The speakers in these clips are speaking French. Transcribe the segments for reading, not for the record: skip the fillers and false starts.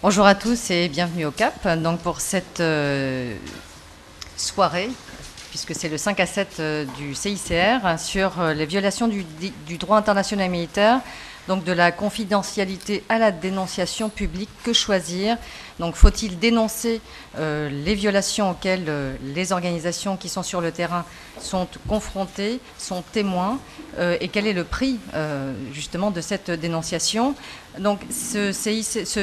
Bonjour à tous et bienvenue au CAP. Donc pour cette soirée, puisque c'est le 5 à 7 du CICR, sur les violations du droit international militaire, donc de la confidentialité à la dénonciation publique, que choisir? Donc faut-il dénoncer les violations auxquelles les organisations qui sont sur le terrain sont confrontées, sont témoins, et quel est le prix justement de cette dénonciation? Donc ce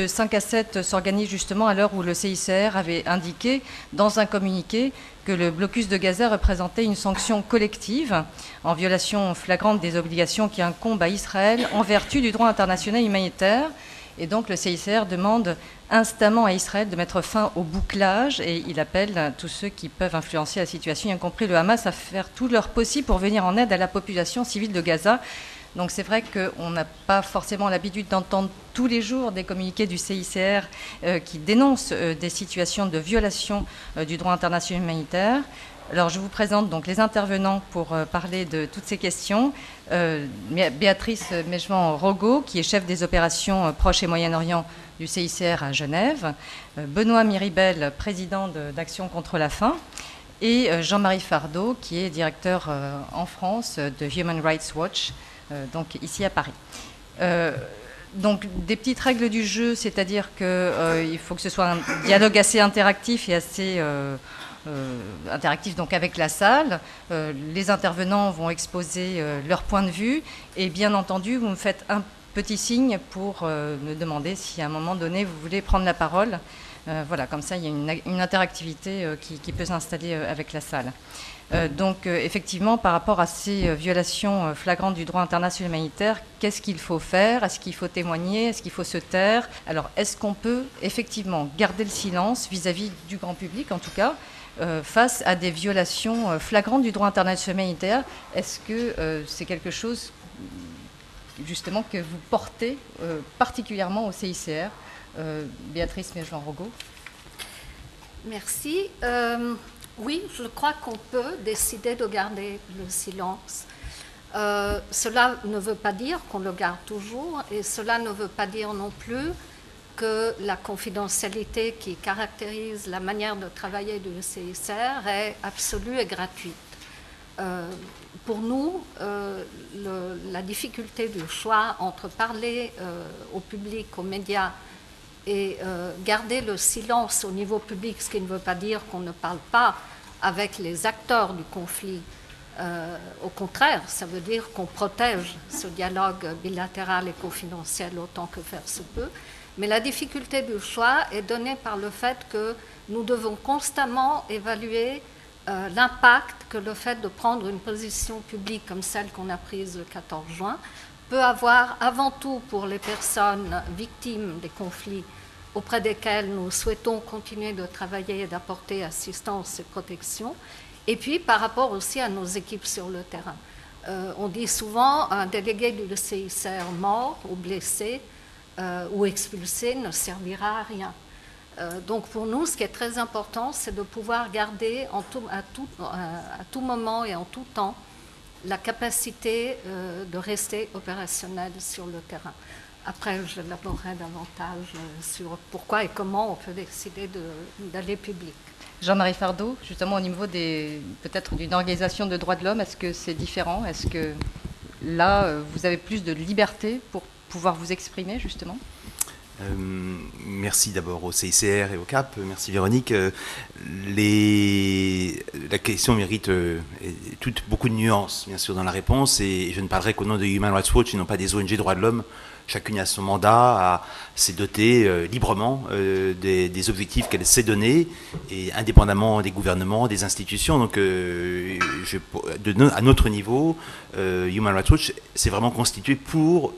5 à 7 s'organise justement à l'heure où le CICR avait indiqué dans un communiqué que le blocus de Gaza représentait une sanction collective en violation flagrante des obligations qui incombent à Israël en vertu du droit international humanitaire. Et donc le CICR demande instamment à Israël de mettre fin au bouclage et il appelle tous ceux qui peuvent influencer la situation, y compris le Hamas, à faire tout leur possible pour venir en aide à la population civile de Gaza. Donc c'est vrai qu'on n'a pas forcément l'habitude d'entendre tous les jours des communiqués du CICR qui dénoncent des situations de violation du droit international humanitaire. Alors je vous présente donc les intervenants pour parler de toutes ces questions. Béatrice Mejvan-Rogo, qui est chef des opérations Proche et Moyen-Orient du CICR à Genève. Benoît Miribel, président d'Action contre la faim. Et Jean-Marie Fardeau, qui est directeur en France de Human Rights Watch, donc ici à Paris. Donc des petites règles du jeu, c'est-à-dire qu'il faut que ce soit un dialogue assez interactif et assez interactif donc avec la salle. Les intervenants vont exposer leur point de vue et bien entendu vous me faites un petit signe pour me demander si à un moment donné vous voulez prendre la parole. Voilà, comme ça il y a une interactivité qui peut s'installer avec la salle. Donc effectivement, par rapport à ces violations flagrantes du droit international humanitaire, qu'est-ce qu'il faut faire? Est-ce qu'il faut témoigner? Est-ce qu'il faut se taire? Alors, est-ce qu'on peut effectivement garder le silence vis-à-vis du grand public, en tout cas, face à des violations flagrantes du droit international humanitaire? Est-ce que c'est quelque chose, justement, que vous portez particulièrement au CICR? Béatrice Mejvan-Rogo. Merci. Oui, je crois qu'on peut décider de garder le silence. Cela ne veut pas dire qu'on le garde toujours et cela ne veut pas dire non plus que la confidentialité qui caractérise la manière de travailler du CICR est absolue et gratuite. Pour nous, la difficulté du choix entre parler au public, aux médias, et garder le silence au niveau public, ce qui ne veut pas dire qu'on ne parle pas avec les acteurs du conflit. Au contraire, ça veut dire qu'on protège ce dialogue bilatéral et confidentiel autant que faire se peut. Mais la difficulté du choix est donnée par le fait que nous devons constamment évaluer l'impact que le fait de prendre une position publique comme celle qu'on a prise le 14 juin peut avoir avant tout pour les personnes victimes des conflits auprès desquelles nous souhaitons continuer de travailler et d'apporter assistance et protection, et puis par rapport aussi à nos équipes sur le terrain. On dit souvent un délégué du CICR mort ou blessé ou expulsé ne servira à rien. Donc pour nous, ce qui est très important, c'est de pouvoir garder à tout moment et en tout temps la capacité de rester opérationnel sur le terrain. Après, j'élaborerai davantage sur pourquoi et comment on peut décider d'aller public. Jean-Marie Fardeau, justement au niveau peut-être d'une organisation de droits de l'homme, est-ce que c'est différent? Est-ce que là, vous avez plus de liberté pour pouvoir vous exprimer, justement? Merci d'abord au CICR et au CAP. Merci Véronique. La question mérite beaucoup de nuances, bien sûr, dans la réponse. Et je ne parlerai qu'au nom de Human Rights Watch et non pas des ONG droits de l'homme. Chacune a son mandat, s'est dotée librement des objectifs qu'elle s'est donnés, et indépendamment des gouvernements, des institutions. Donc, à notre niveau, Human Rights Watch s'est vraiment constitué pour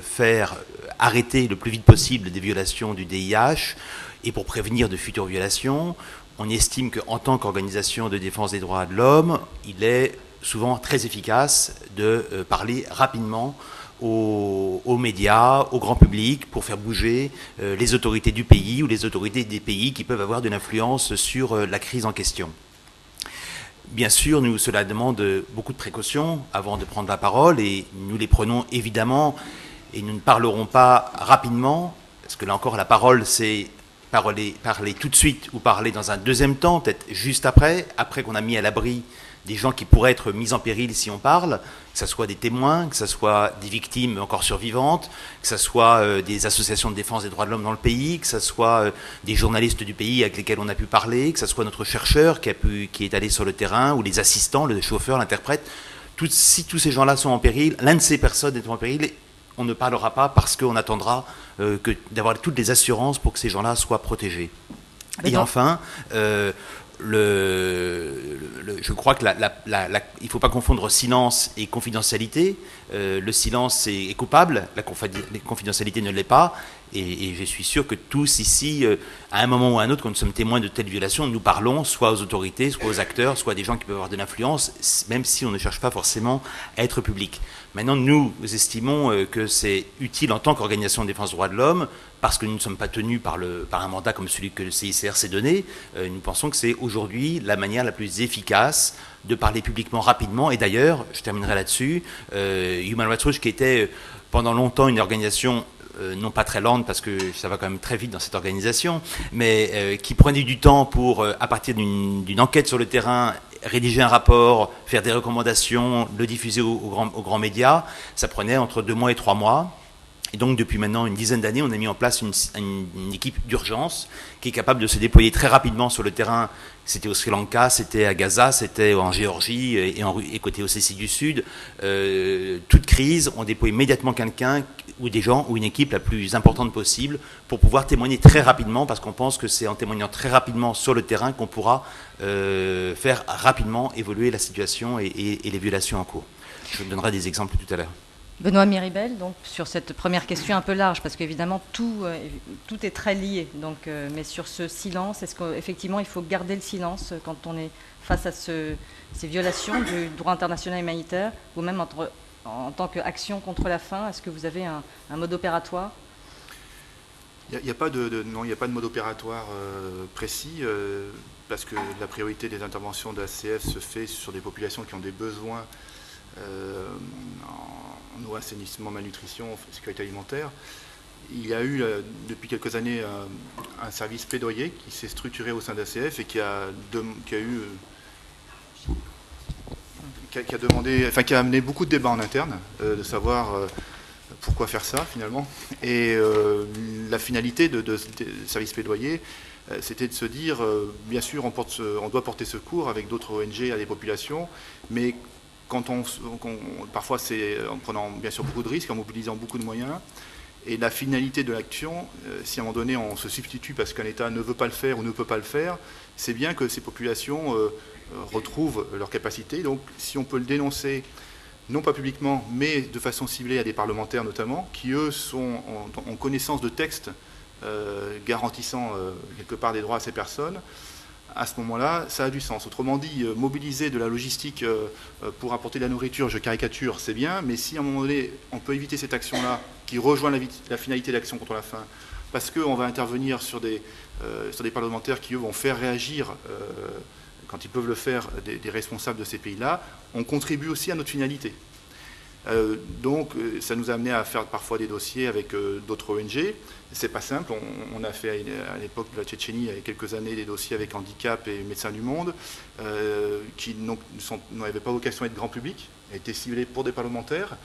faire arrêter le plus vite possible des violations du DIH et pour prévenir de futures violations. On estime qu'en tant qu'organisation de défense des droits de l'homme, il est souvent très efficace de parler rapidement aux médias, au grand public, pour faire bouger les autorités du pays ou les autorités des pays qui peuvent avoir de l'influence sur la crise en question. Bien sûr, cela demande beaucoup de précautions avant de prendre la parole et nous les prenons évidemment et nous ne parlerons pas rapidement Parce que là encore, la parole, c'est parler tout de suite ou parler dans un deuxième temps, peut-être juste après qu'on a mis à l'abri des gens qui pourraient être mis en péril si on parle, que ce soit des témoins, que ce soit des victimes encore survivantes, que ce soit des associations de défense des droits de l'homme dans le pays, que ce soit des journalistes du pays avec lesquels on a pu parler, que ce soit notre chercheur qui est allé sur le terrain, ou les assistants, le chauffeur, l'interprète. Si tous ces gens-là sont en péril, l'un de ces personnes est en péril, on ne parlera pas parce qu'on attendra d'avoir toutes les assurances pour que ces gens-là soient protégés. Et enfin, je crois que il ne faut pas confondre silence et confidentialité. Le silence est coupable, la confidentialité ne l'est pas. Et je suis sûr que tous ici, à un moment ou à un autre, quand nous sommes témoins de telles violations, nous parlons soit aux autorités, soit aux acteurs, soit à des gens qui peuvent avoir de l'influence, même si on ne cherche pas forcément à être public. Maintenant, nous estimons que c'est utile en tant qu'organisation de défense des droits de l'homme, parce que nous ne sommes pas tenus par un mandat comme celui que le CICR s'est donné. Nous pensons que c'est aujourd'hui la manière la plus efficace de parler publiquement rapidement. Et d'ailleurs, je terminerai là-dessus, Human Rights Watch, qui était pendant longtemps une organisation non pas très lente, parce que ça va quand même très vite dans cette organisation, mais qui prenait du temps pour, à partir d'une enquête sur le terrain, rédiger un rapport, faire des recommandations, le diffuser aux grands médias. Ça prenait entre 2 mois et 3 mois. Et donc, depuis maintenant une dizaine d'années, on a mis en place une équipe d'urgence qui est capable de se déployer très rapidement sur le terrain. C'était au Sri Lanka, c'était à Gaza, c'était en Géorgie et côté Ossétie du Sud. Toute crise, on déploie immédiatement quelqu'un ou des gens ou une équipe la plus importante possible pour pouvoir témoigner très rapidement, parce qu'on pense que c'est en témoignant très rapidement sur le terrain qu'on pourra faire rapidement évoluer la situation et les violations en cours. Je vous donnerai des exemples tout à l'heure. Benoît Miribel, donc sur cette première question un peu large, parce qu'évidemment tout est très lié. Donc, mais sur ce silence, est-ce qu'effectivement il faut garder le silence quand on est face à ces violations du droit international humanitaire, ou même en tant qu'action contre la faim? Est-ce que vous avez un mode opératoire? Il n'y a pas de mode opératoire précis, parce que la priorité des interventions de l'ACF se fait sur des populations qui ont des besoins en eau, assainissement, malnutrition, sécurité alimentaire. Il y a eu depuis quelques années un service plaidoyer qui s'est structuré au sein d'ACF et qui a amené beaucoup de débats en interne, de savoir pourquoi faire ça finalement. Et la finalité de ce service plaidoyer, c'était de se dire, bien sûr, on doit porter secours avec d'autres ONG à des populations, mais parfois c'est en prenant bien sûr beaucoup de risques, en mobilisant beaucoup de moyens. Et la finalité de l'action, si à un moment donné on se substitue parce qu'un État ne veut pas le faire ou ne peut pas le faire, c'est bien que ces populations retrouvent leur capacité. Donc si on peut le dénoncer, non pas publiquement, mais de façon ciblée à des parlementaires notamment, qui eux sont en connaissance de textes garantissant quelque part des droits à ces personnes, à ce moment-là, ça a du sens. Autrement dit, mobiliser de la logistique pour apporter de la nourriture, je caricature, c'est bien, mais si à un moment donné, on peut éviter cette action-là, qui rejoint la finalité de l'action contre la faim, parce qu'on va intervenir sur des parlementaires qui, eux, vont faire réagir, quand ils peuvent le faire, des responsables de ces pays-là, on contribue aussi à notre finalité. Donc, ça nous a amené à faire parfois des dossiers avec d'autres ONG. C'est pas simple. On a fait à l'époque de la Tchétchénie, il y a quelques années, des dossiers avec Handicap et Médecins du Monde, qui n'avaient pas vocation à être grand public, a été ciblés pour des parlementaires,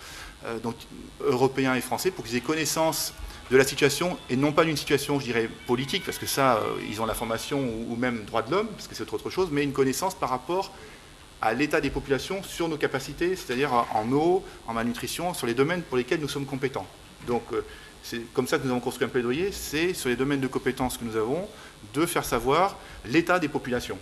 donc européens et français, pour qu'ils aient connaissance de la situation, et non pas d'une situation, je dirais, politique, parce que ça, ils ont la formation, ou même droit de l'homme, parce que c'est autre chose, mais une connaissance par rapport à l'état des populations sur nos capacités, c'est-à-dire en eau, en malnutrition, sur les domaines pour lesquels nous sommes compétents. Donc c'est comme ça que nous avons construit un plaidoyer, c'est sur les domaines de compétences que nous avons, de faire savoir l'état des populations.